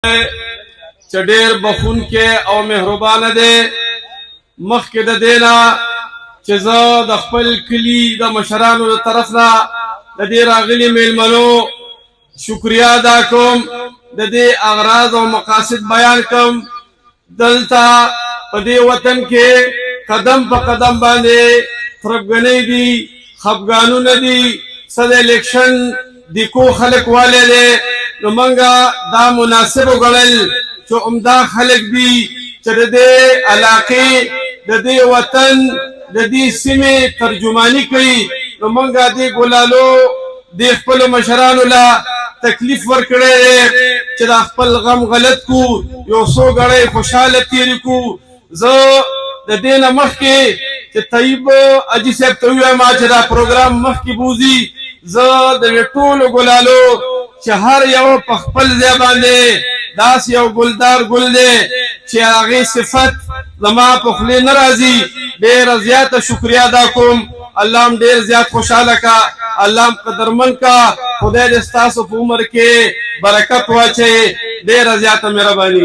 چې ډېر بخښونکی او مهربانه دی. مخکې د دې نه چې زه د خپل کلي د مشرانو د طرف نه د دې راغلي مېلمنو شکریا ادا کوم، د دې اغراض او مقاصد بیان کوم. دلته په دې وطن کې قدم په قدم باندې تربګنۍ دي، خفګانونه دي، څه د الیکشن د کو خلک والے دی. نو منګه دا مناسب وګڼل چې عمده خلک دي چې د دې علاقې د دې وطن د دې سیمې ترجماني کوي. نو منګه دې ګلالو دې خپلو مشرانو له تکلیف ورکړی دی چې دا خپل غم غلط کو، یو څو ګړی خوشحاله تېرې کو. زه د دې نه مخکې چې طیب اجي صاحب ته ووایم چې دا پروګرام مخکې بوځي، زه د ټولو ګلالو چې هر یو په خپل ځای باندې داسې یو ګلدار ګل دی چې هغې صفت زما په خولې نه راځي، ډېره زیاته شکریا ادا کوم. الله هم ډېر زیات خوشحاله کا، الله هم قدرمن کا، خدای دې ستاسو په عمر کې برکت واچوي. ډېره زیاته مهرباني.